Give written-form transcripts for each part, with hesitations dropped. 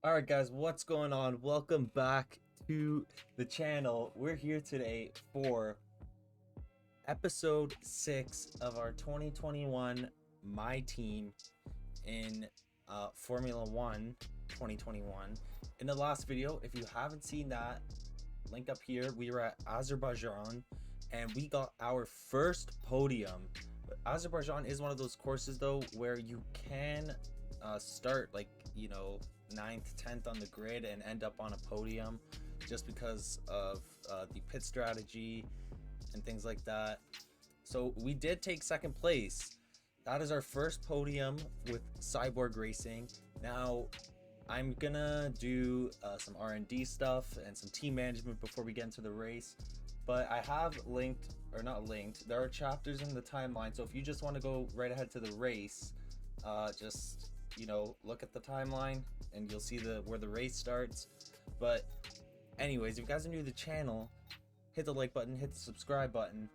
Alright guys, what's going on? Welcome back to the channel. We're here today for episode 6 of our 2021 My Team in Formula 1 2021. In the last video, if you haven't seen that, link up here, we were at Azerbaijan and we got our first podium. But Azerbaijan is one of those courses though where you can start like, you know, 9th, 10th on the grid and end up on a podium just because of the pit strategy and things like that. So we did take second place. That is our first podium with Cyborg Racing. Now I'm gonna do some R&D stuff and some team management before we get into the race, but I have linked, or not linked, there are chapters in the timeline, so if you just want to go right ahead to the race, just, you know, look at the timeline and you'll see where the race starts. But anyways, if you guys are new to the channel, hit the like button, hit the subscribe button,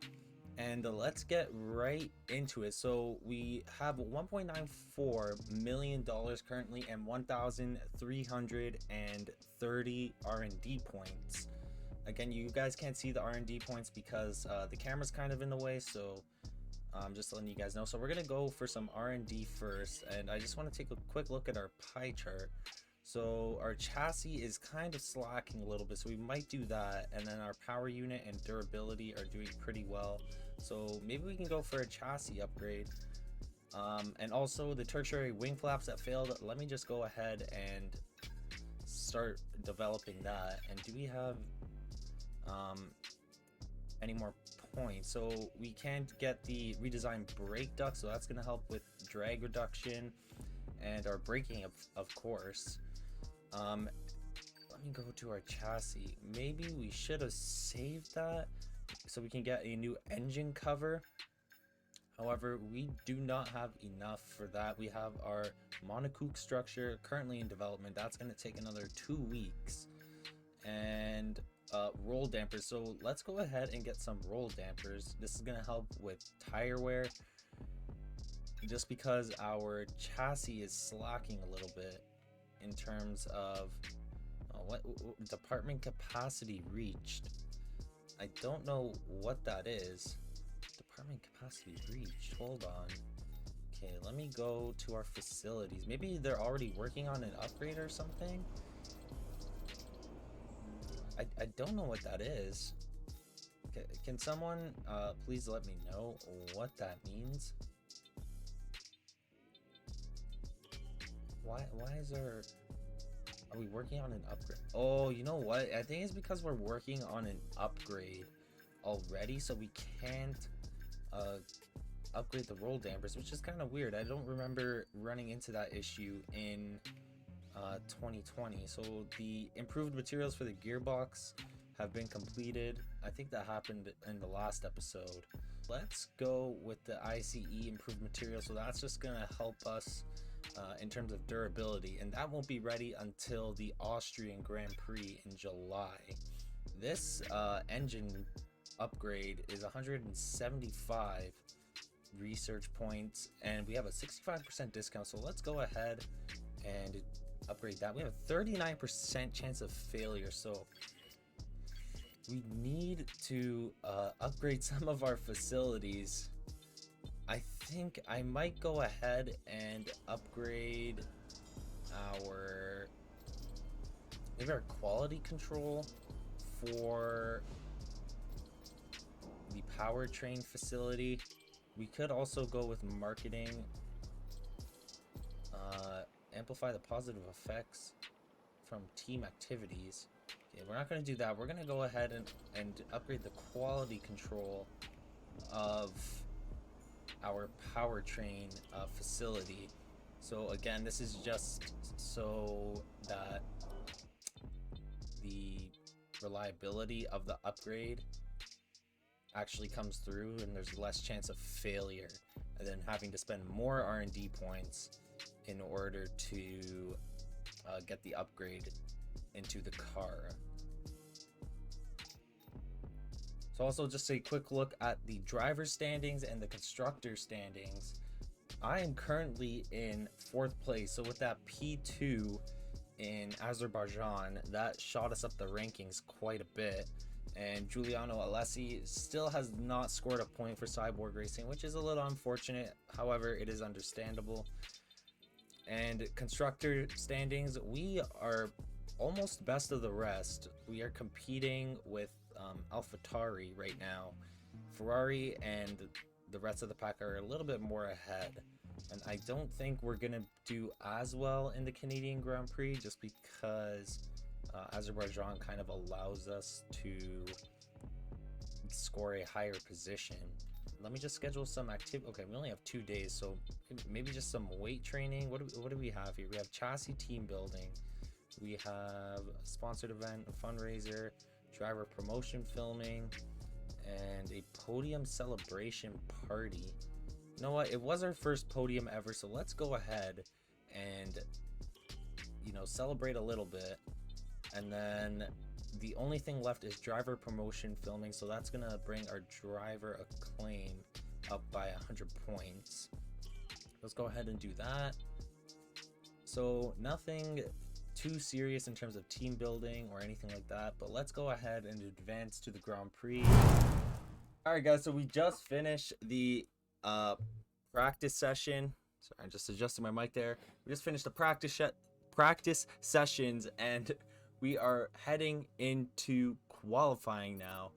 and let's get right into it. So we have $1.94 million currently and 1,330 R&D points. Again, you guys can't see the R&D points because the camera's kind of in the way, so I'm just letting you guys know. So we're gonna go for some R&D first, and I just want to take a quick look at our pie chart. So our chassis is kind of slacking a little bit, so we might do that, and then our power unit and durability are doing pretty well, so maybe we can go for a chassis upgrade. And also the tertiary wing flaps that failed, let me just go ahead and start developing that. And do we have any more points? So we can't get the redesigned brake duct, so that's going to help with drag reduction and our braking of course. Let me go to our chassis. Maybe we should have saved that so we can get a new engine cover. However, we do not have enough for that. We have our monocoque structure currently in development. That's going to take another 2 weeks. And roll dampers, so let's go ahead and get some roll dampers. This is going to help with tire wear just because our chassis is slacking a little bit in terms of what department capacity reached. I don't know what that is. Department capacity reached, hold on. Okay, let me go to our facilities. Maybe they're already working on an upgrade or something. I don't know what that is. Can someone please let me know what that means? Why is there... Are we working on an upgrade? Oh, you know what? I think it's because we're working on an upgrade already, so we can't upgrade the roll dampers, which is kind of weird. I don't remember running into that issue in 2020. So the improved materials for the gearbox have been completed. I think that happened in the last episode. Let's go with the ICE improved material. So that's just gonna help us in terms of durability, and that won't be ready until the Austrian Grand Prix in July. This engine upgrade is 175 research points, and we have a 65% discount, so let's go ahead and upgrade that. We have a 39% chance of failure, so we need to upgrade some of our facilities. I think I might go ahead and upgrade maybe our quality control for the powertrain facility. We could also go with marketing, amplify the positive effects from team activities. Okay, we're not going to do that. We're going to go ahead and upgrade the quality control of our powertrain facility. So again, this is just so that the reliability of the upgrade actually comes through and there's less chance of failure and then having to spend more R&D points in order to get the upgrade into the car. So also just a quick look at the driver standings and the constructor standings. I am currently in 4th place, so with that P2 in Azerbaijan, that shot us up the rankings quite a bit. And Giuliano Alessi still has not scored a point for Cyborg Racing, which is a little unfortunate. However, it is understandable. And constructor standings, we are almost best of the rest. We are competing with AlphaTauri right now. Ferrari and the rest of the pack are a little bit more ahead. And I don't think we're going to do as well in the Canadian Grand Prix just because Azerbaijan kind of allows us to score a higher position. Let me just schedule some activity. Okay, we only have 2 days, so maybe just some weight training. What do we have here? We have chassis team building. We have a sponsored event, a fundraiser, driver promotion filming, and a podium celebration party. You know what? It was our first podium ever, so let's go ahead and, you know, celebrate a little bit. And then the only thing left is driver promotion filming, so that's gonna bring our driver acclaim up by 100 points. Let's go ahead and do that. So nothing too serious in terms of team building or anything like that, but let's go ahead and advance to the Grand Prix. All right, guys, so we just finished the practice session. Sorry, I'm just adjusting my mic there. We just finished the practice sessions, and we are heading into qualifying now.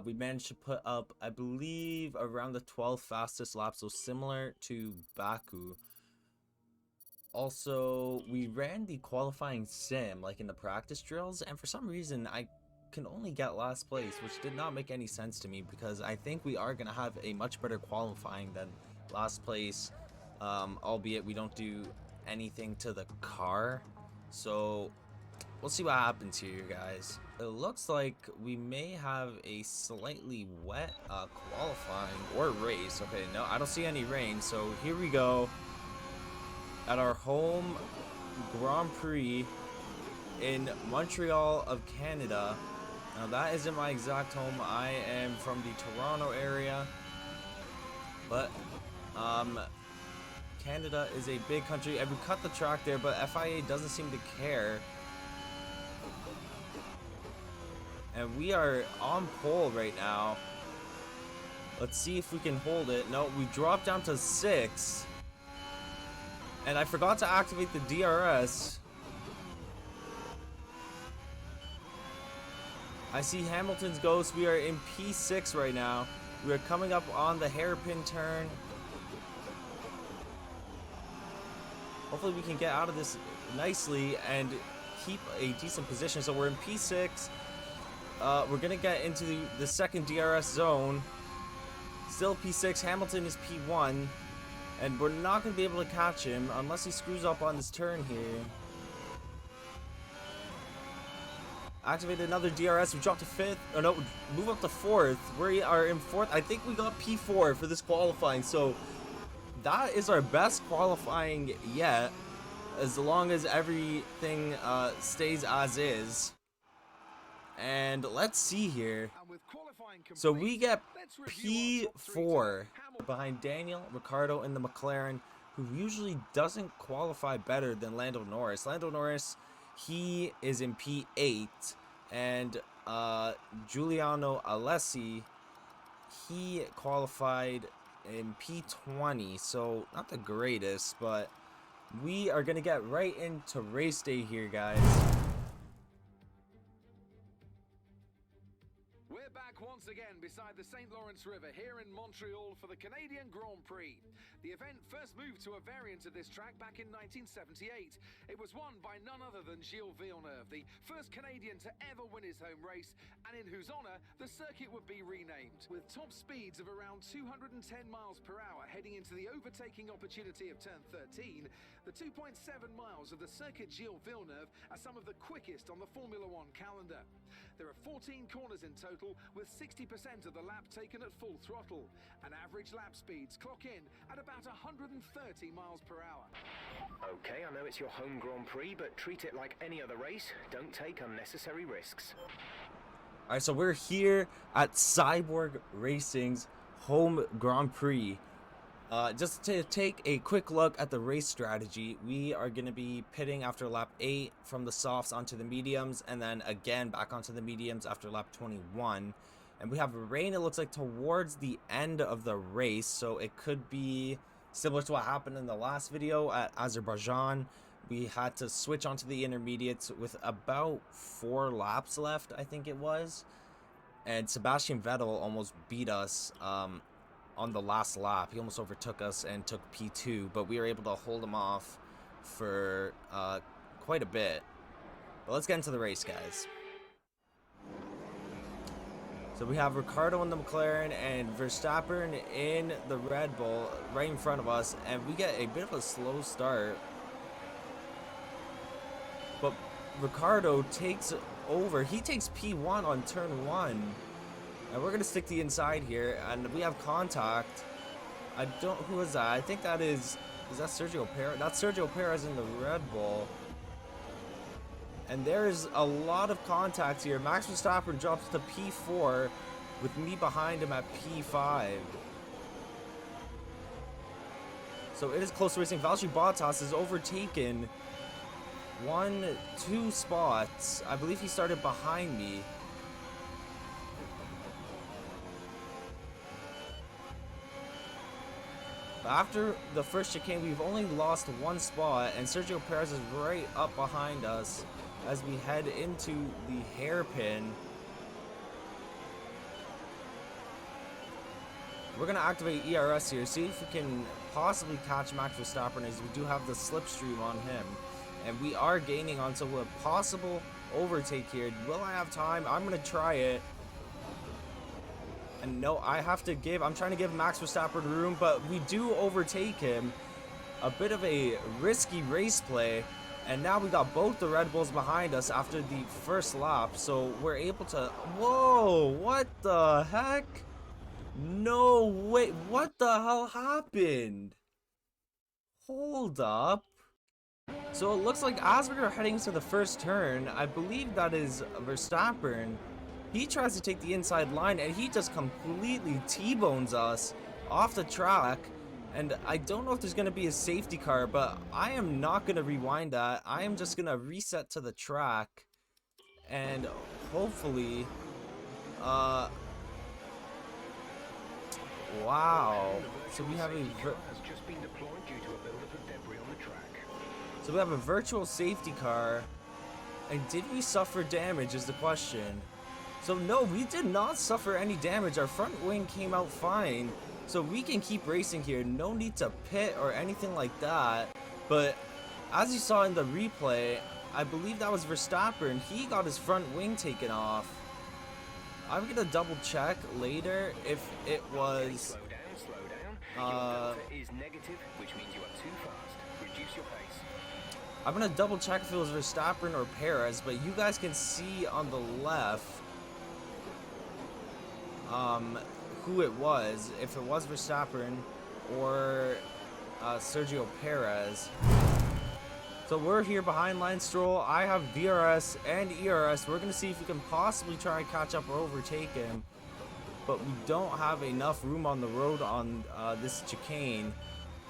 We managed to put up, I believe, around the 12th fastest lap, so similar to Baku. Also, we ran the qualifying sim like in the practice drills, and for some reason I can only get last place, which did not make any sense to me because I think we are going to have a much better qualifying than last place, albeit we don't do anything to the car. So we'll see what happens here, guys. It looks like we may have a slightly wet qualifying or race. Okay, no, I don't see any rain, so here we go at our home Grand Prix in Montreal of Canada. Now that isn't my exact home. I am from the Toronto area, but Canada is a big country, and we cut the track there, but FIA doesn't seem to care. And we are on pole right now. Let's see if we can hold it. No, we dropped down to 6. And I forgot to activate the DRS. I see Hamilton's ghost. We are in P6 right now. We are coming up on the hairpin turn. Hopefully we can get out of this nicely and keep a decent position. So we're in P6. We're going to get into the second DRS zone. Still P6. Hamilton is P1. And we're not going to be able to catch him unless he screws up on this turn here. Activate another DRS. We dropped to 5th. Oh no, move up to 4th. We are in 4th. I think we got P4 for this qualifying. So that is our best qualifying yet, as long as everything stays as is. And let's see here. So we get P4 behind Daniel Ricciardo in the McLaren, who usually doesn't qualify better than Lando Norris. Lando Norris, he is in P8, and Giuliano Alessi, he qualified in P20, so not the greatest, but we are going to get right into race day here, guys. Once again beside the St. Lawrence River here in Montreal for the Canadian Grand Prix. The event first moved to a variant of this track back in 1978. It was won by none other than Gilles Villeneuve, the first Canadian to ever win his home race, and in whose honour the circuit would be renamed. With top speeds of around 210 miles per hour heading into the overtaking opportunity of turn 13, the 2.7 miles of the circuit Gilles Villeneuve are some of the quickest on the Formula One calendar. There are 14 corners in total, with 60% of the lap taken at full throttle, and average lap speeds clock in at about 130 miles per hour. Okay, I know it's your home Grand Prix, but treat it like any other race. Don't take unnecessary risks. All right, so we're here at Cyborg Racing's home Grand Prix. Just to take a quick look at the race strategy, we are going to be pitting after lap 8 from the softs onto the mediums, and then again back onto the mediums after lap 21. And we have rain, it looks like, towards the end of the race, so it could be similar to what happened in the last video at Azerbaijan. We had to switch onto the intermediates with about 4 laps left, I think it was. And Sebastian Vettel almost beat us on the last lap. He almost overtook us and took P2, but we were able to hold him off for quite a bit. But let's get into the race, guys. So we have Ricciardo in the McLaren and Verstappen in the Red Bull right in front of us, and we get a bit of a slow start. But Ricciardo takes over. He takes P1 on turn 1. And we're going to stick to the inside here, and we have contact. Who is that? I think that is that Sergio Perez? That's Sergio Perez in the Red Bull. And there's a lot of contacts here. Max Verstappen drops to P4 with me behind him at P5. So it is close racing. Valtteri Bottas is overtaken 2 spots. I believe he started behind me. After the first chicane, we've only lost 1 spot, and Sergio Perez is right up behind us as we head into the hairpin. We're going to activate ERS here, see if we can possibly catch Max Verstappen, as we do have the slipstream on him. And we are gaining onto a possible overtake here. Will I have time? I'm going to try it. And no, I'm trying to give Max Verstappen room, but we do overtake him. A bit of a risky race play. And now we got both the Red Bulls behind us after the first lap. So we're able to... Whoa, what the heck? No way, what the hell happened? Hold up. So it looks like as we are heading to the first turn, I believe that is Verstappen. He tries to take the inside line and he just completely T-bones us off the track. And I don't know if there's going to be a safety car, but I am not going to rewind that. I am just going to reset to the track. And hopefully... wow. So we have a virtual safety car. And did we suffer damage is the question. So no, we did not suffer any damage. Our front wing came out fine. So we can keep racing here. No need to pit or anything like that. But as you saw in the replay, I believe that was Verstappen. He got his front wing taken off. I'm going to double check later if it was... Slow down. Your delta is negative, which means you are too fast. Reduce your pace. I'm going to double check if it was Verstappen or Perez, but you guys can see on the left who it was, if it was Verstappen or Sergio Perez. So we're here behind Lance Stroll. I have DRS and ERS. We're going to see if we can possibly try and catch up or overtake him. But we don't have enough room on the road on this chicane.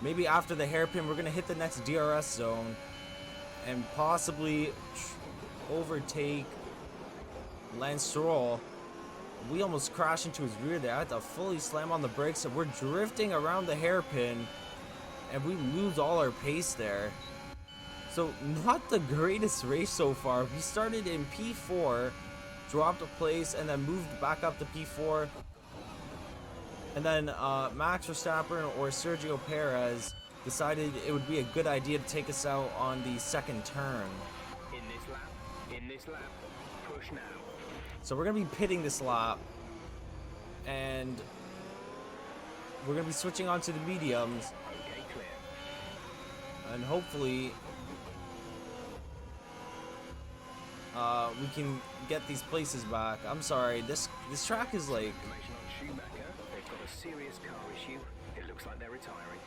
Maybe after the hairpin, we're going to hit the next DRS zone and possibly overtake Lance Stroll. We almost crashed into his rear there. I had to fully slam on the brakes. So we're drifting around the hairpin and we lose all our pace there. So not the greatest race so far. We started in P4, dropped a place, and then moved back up to P4. And then Max Verstappen or Sergio Perez decided it would be a good idea to take us out on the second turn. In this lap, push now. So we're going to be pitting this lap. And we're going to be switching on to the mediums. Okay, clear. And hopefully... we can get these places back. I'm sorry, this track is like... Information on Schumacher. They've got a serious car issue. It looks like they're retiring.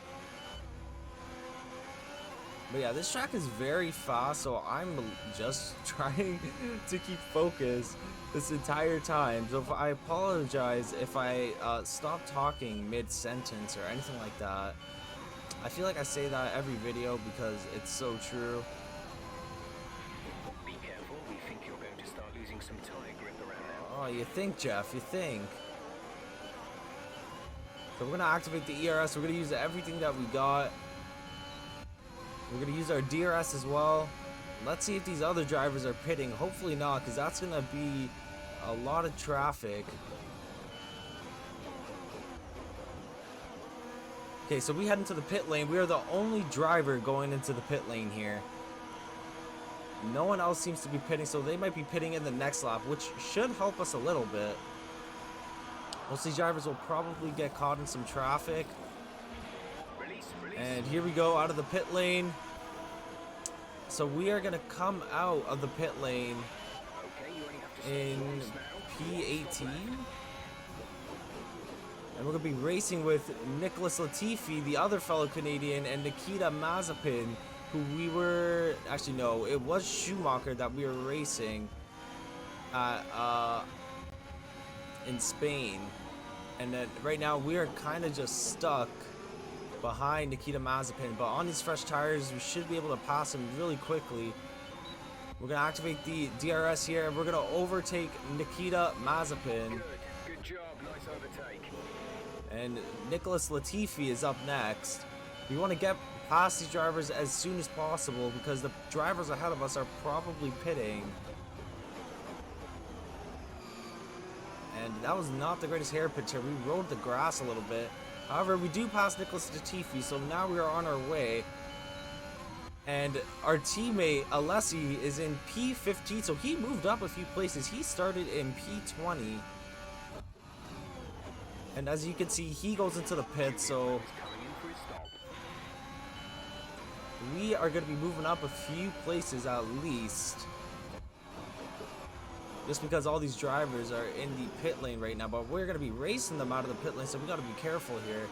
But yeah, this track is very fast, so I'm just trying to keep focus this entire time. So if I apologize if I stop talking mid-sentence or anything like that. I feel like I say that every video because it's so true. Be careful, we think you're going to start losing some tire grip around now. Oh, you think, Jeff, you think. So we're gonna activate the ERS, we're gonna use everything that we got. We're gonna use our DRS as well. Let's see if these other drivers are pitting. Hopefully not, because that's gonna be a lot of traffic. Okay, so we head into the pit lane. We are the only driver going into the pit lane here. No one else seems to be pitting, so they might be pitting in the next lap, which should help us a little bit. Most of these drivers will probably get caught in some traffic. And here we go out of the pit lane. So we are going to come out of the pit lane in P18. And we're going to be racing with Nicholas Latifi, the other fellow Canadian, and Nikita Mazepin, who we were... Actually, no, it was Schumacher that we were racing at, in Spain. And then right now we are kind of just stuck behind Nikita Mazepin, but on these fresh tires we should be able to pass him really quickly. We're gonna activate the DRS here and we're gonna overtake Nikita Mazepin. Good job, nice overtake. And Nicholas Latifi is up next. We want to get past these drivers as soon as possible because the drivers ahead of us are probably pitting. And that was not the greatest hairpin here. We rode the grass a little bit. However, we do pass Nicholas Latifi, so now we are on our way. And our teammate, Alessi, is in P15, so he moved up a few places. He started in P20. And as you can see, he goes into the pit, so we are going to be moving up a few places at least. Just because all these drivers are in the pit lane right now, but we're going to be racing them out of the pit lane, so we got to be careful here.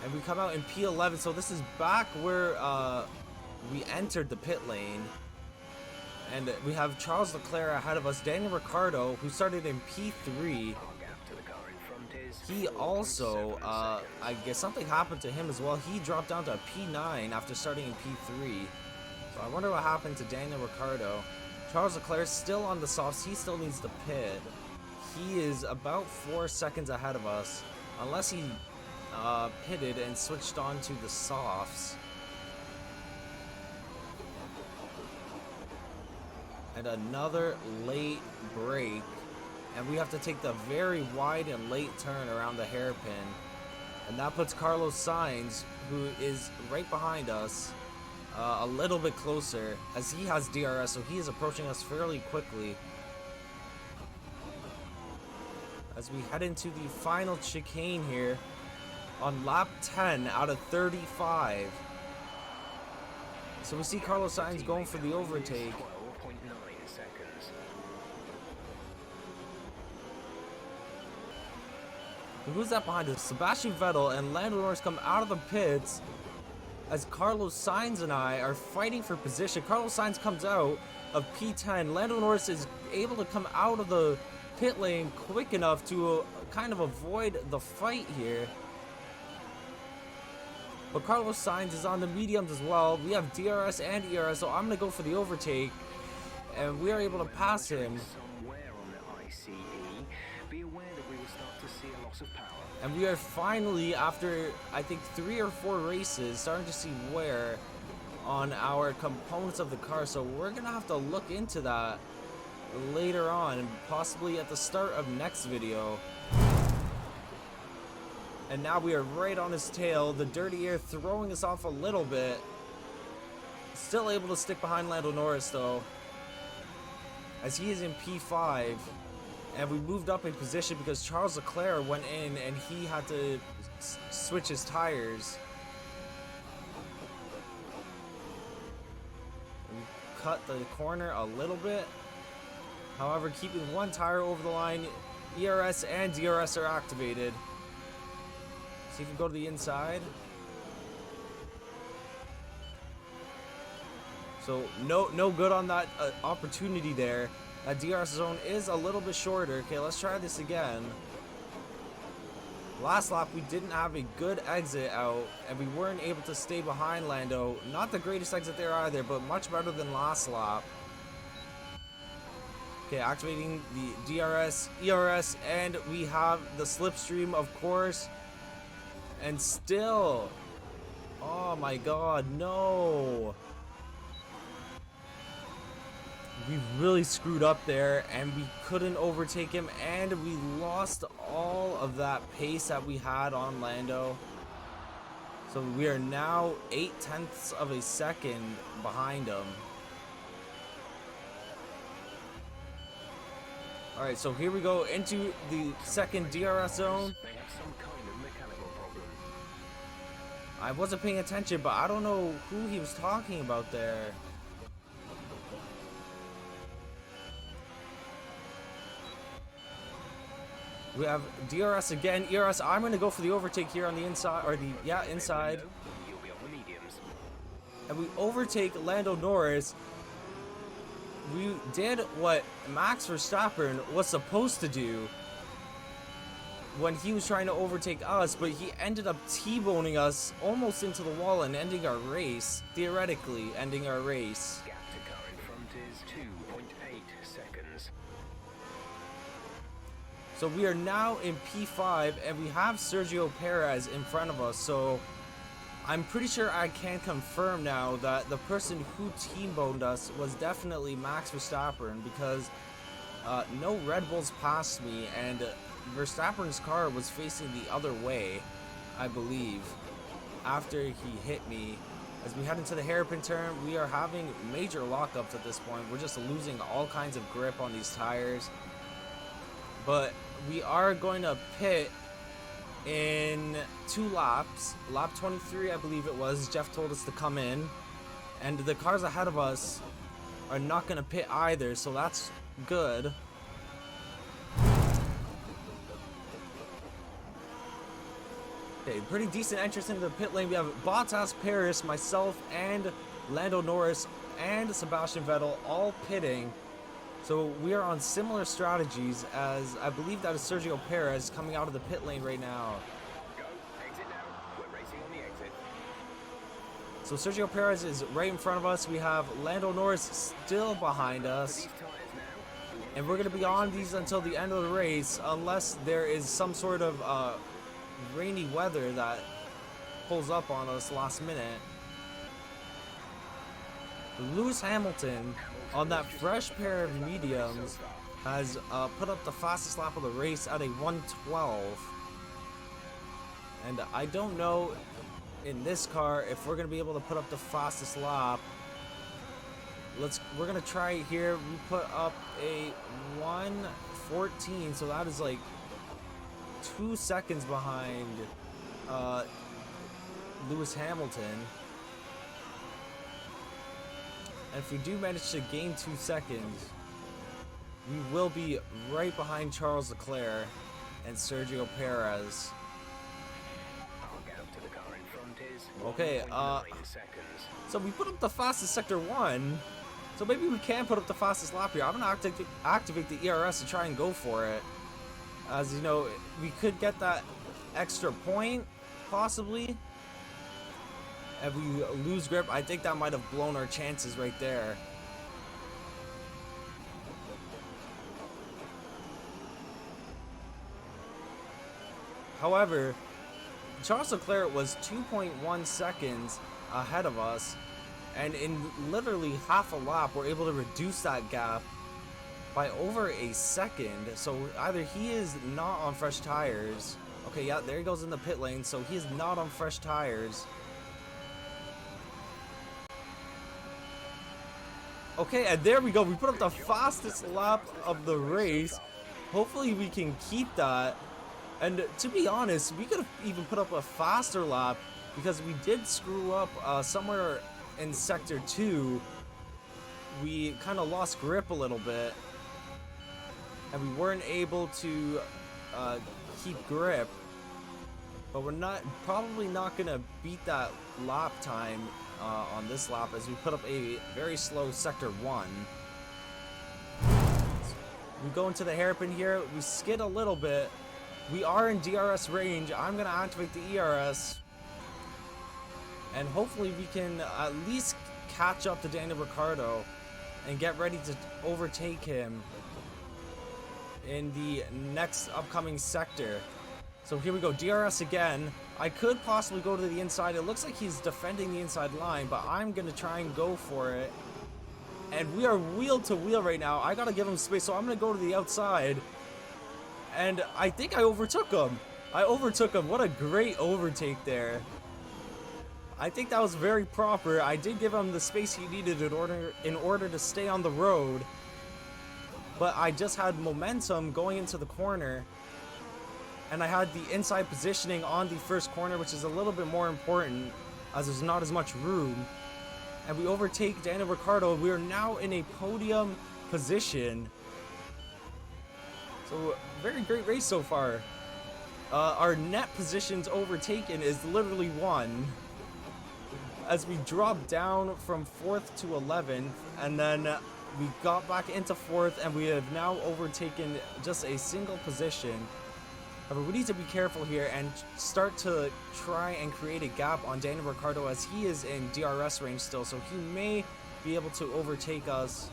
And we come out in P11, so this is back where we entered the pit lane. And we have Charles Leclerc ahead of us, Daniel Ricciardo, who started in P3. He also, I guess something happened to him as well. He dropped down to P9 after starting in P3. So I wonder what happened to Daniel Ricciardo. Charles Leclerc still on the softs. He still needs to pit. He is about 4 seconds ahead of us, unless he pitted and switched on to the softs. And another late break, and we have to take the very wide and late turn around the hairpin, and that puts Carlos Sainz, who is right behind us, a little bit closer, as he has DRS, so he is approaching us fairly quickly. As we head into the final chicane here on lap 10 out of 35. So we see Carlos Sainz going for the overtake. Who's that behind us? Sebastian Vettel and Lando Norris come out of the pits as Carlos Sainz and I are fighting for position. Carlos Sainz comes out of P10. Lando Norris is able to come out of the pit lane quick enough to kind of avoid the fight here. But Carlos Sainz is on the mediums as well. We have DRS and ERS, so I'm going to go for the overtake. And we are able to pass him. And we are finally, after I think 3 or 4 races, starting to see wear on our components of the car. So we're going to have to look into that later on, and possibly at the start of next video. And now we are right on his tail. The dirty air throwing us off a little bit. Still able to stick behind Lando Norris though, as he is in P5. And we moved up in position because Charles Leclerc went in and he had to switch his tires. We cut the corner a little bit. However, keeping one tire over the line, ERS and DRS are activated. See if we can go to the inside. So no good on that opportunity there. That DRS zone is a little bit shorter. Okay, let's try this again. Last lap, we didn't have a good exit out, and we weren't able to stay behind Lando. Not the greatest exit there either, but much better than last lap. Okay, activating the DRS, ERS, and we have the slipstream, of course. And still, oh my god, no. We really screwed up there, and we couldn't overtake him, and we lost all of that pace that we had on Lando. So we are now 0.8 of a second behind him. Alright, so here we go into the second DRS zone. They have some kind of mechanical problem. I wasn't paying attention, but I don't know who he was talking about there. We have DRS again. ERS, I'm going to go for the overtake here on the inside, or the, yeah, inside. You'll be on the mediums. And we overtake Lando Norris. We did what Max Verstappen was supposed to do when he was trying to overtake us, but he ended up T-boning us almost into the wall and ending our race. Theoretically, ending our race. Gap to car in front is 2.8 seconds. So we are now in P5, and we have Sergio Perez in front of us. So I'm pretty sure I can confirm now that the person who T-boned us was definitely Max Verstappen, because no Red Bulls passed me, and Verstappen's car was facing the other way, I believe, after he hit me. As we head into the hairpin turn, we are having major lockups at this point. We're just losing all kinds of grip on these tires. But we are going to pit in 2 laps. Lap 23, I believe it was. Jeff told us to come in. And the cars ahead of us are not going to pit either, so that's good. Okay, pretty decent entrance into the pit lane. We have Bottas, Paris, myself, and Lando Norris, and Sebastian Vettel all pitting. So we are on similar strategies, as I believe that is Sergio Perez coming out of the pit lane right now. Go, exit now. We're racing on the exit. So Sergio Perez is right in front of us. We have Lando Norris still behind us. These tires now. And we're going to be on these until the end of the race, unless there is some sort of rainy weather that pulls up on us last minute. Lewis Hamilton, on that fresh pair of mediums, has put up the fastest lap of the race at a 1:12. And I don't know in this car if we're going to be able to put up the fastest lap. We're going to try it here. We put up a 1:14, so that is like 2 seconds behind Lewis Hamilton. And if we do manage to gain 2 seconds, we will be right behind Charles Leclerc and Sergio Perez. Our gap to the car in front is Okay, 1.9 seconds. so we put up the fastest sector 1, so maybe we can put up the fastest lap here. I'm going to activate the ERS to try and go for it. As you know, we could get that extra point, possibly. If we lose grip, I think that might have blown our chances right there. However, Charles Leclerc was 2.1 seconds ahead of us, and in literally half a lap, we're able to reduce that gap by over a second. So either he is not on fresh tires. Okay, yeah, there he goes in the pit lane. So he is not on fresh tires. Okay, and there we go. We put up the fastest lap of the race. Hopefully we can keep that. And to be honest, we could have even put up a faster lap, because we did screw up somewhere in sector 2. We kind of lost grip a little bit, and we weren't able to keep grip. But we're probably not gonna beat that lap time on this lap as we put up a very slow sector 1. We go into the hairpin here. We skid a little bit. We are in DRS range. I'm going to activate the ERS. And hopefully we can at least catch up to Daniel Ricciardo and get ready to overtake him in the next upcoming sector. So here we go, DRS again. I could possibly go to the inside. It looks like he's defending the inside line, but I'm going to try and go for it. And we are wheel to wheel right now. I got to give him space, so I'm going to go to the outside. And I think I overtook him. What a great overtake there. I think that was very proper. I did give him the space he needed in order to stay on the road. But I just had momentum going into the corner. And I had the inside positioning on the first corner, which is a little bit more important as there's not as much room. And we overtake Daniel Ricciardo. We are now in a podium position. So, very great race so far. Our net positions overtaken is literally 1. As we dropped down from 4th to 11th, and then we got back into 4th, and we have now overtaken just a single position. However, we need to be careful here and start to try and create a gap on Daniel Ricciardo as he is in DRS range still, so he may be able to overtake us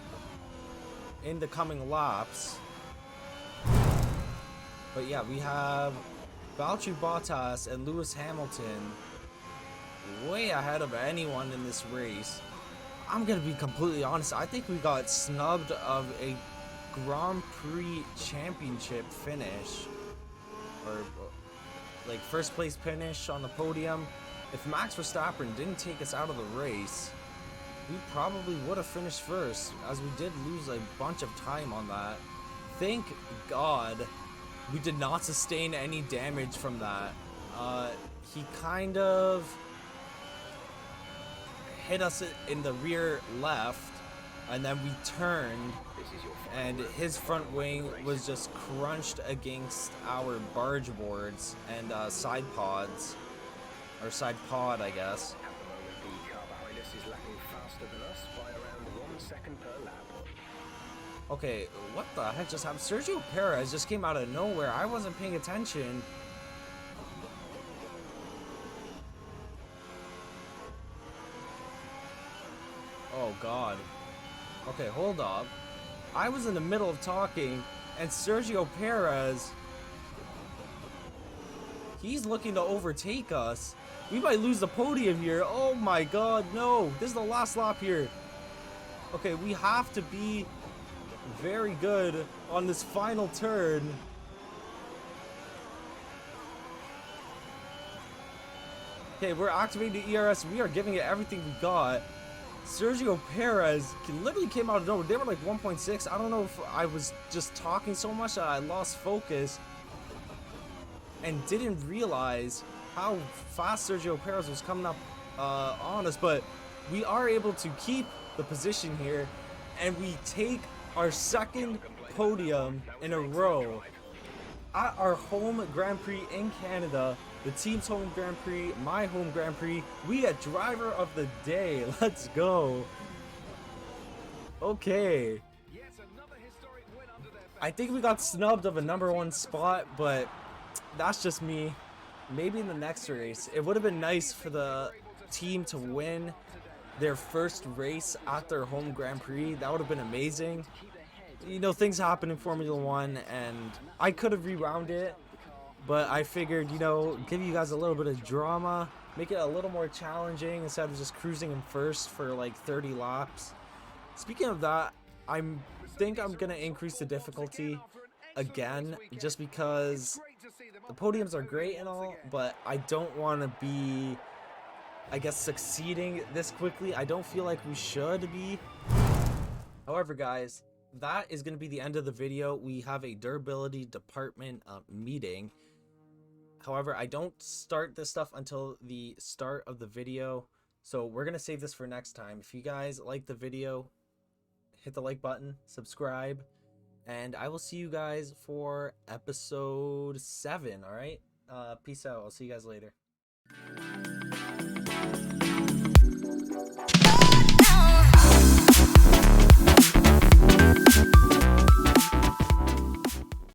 in the coming laps. But yeah, we have Valtteri Bottas and Lewis Hamilton way ahead of anyone in this race. I'm gonna be completely honest, I think we got snubbed of a Grand Prix championship finish, or like first place finish on the podium. If Max Verstappen didn't take us out of the race, we probably would have finished first, as we did lose a bunch of time on that. Thank God we did not sustain any damage from that. He kind of hit us in the rear left, and then we turned, and his front wing was just crunched against our barge boards and side pods, or side pod, I guess. At the moment, the car behind us is lapping faster than us by around 1 second per lap. Okay, what the heck just happened? Sergio Perez just came out of nowhere. I wasn't paying attention. Oh God. Okay, hold up. I was in the middle of talking, and Sergio Perez, he's looking to overtake us. We might lose the podium here. Oh my God, no. This is the last lap here. Okay, we have to be very good on this final turn. Okay, we're activating the ERS. We are giving it everything we got. Sergio Perez literally came out of nowhere. They were like 1.6. I don't know if I was just talking so much that I lost focus and didn't realize how fast Sergio Perez was coming up on us. But we are able to keep the position here, and we take our second podium in a row at our home Grand Prix in Canada. The team's home Grand Prix, my home Grand Prix. We get driver of the day. Let's go. Okay. I think we got snubbed of a #1 spot, but that's just me. Maybe in the next race. It would have been nice for the team to win their first race at their home Grand Prix. That would have been amazing. You know, things happen in Formula 1, and I could have rewound it, but I figured, you know, give you guys a little bit of drama, make it a little more challenging instead of just cruising in first for like 30 laps. Speaking of that, I think I'm going to increase the difficulty again, just because the podiums are great and all, but I don't want to be, I guess, succeeding this quickly. I don't feel like we should be. However, guys, that is going to be the end of the video. We have a durability department meeting. However, I don't start this stuff until the start of the video, so we're going to save this for next time. If you guys like the video, hit the like button, subscribe, and I will see you guys for episode 7, all right? Peace out. I'll see you guys later. Oh,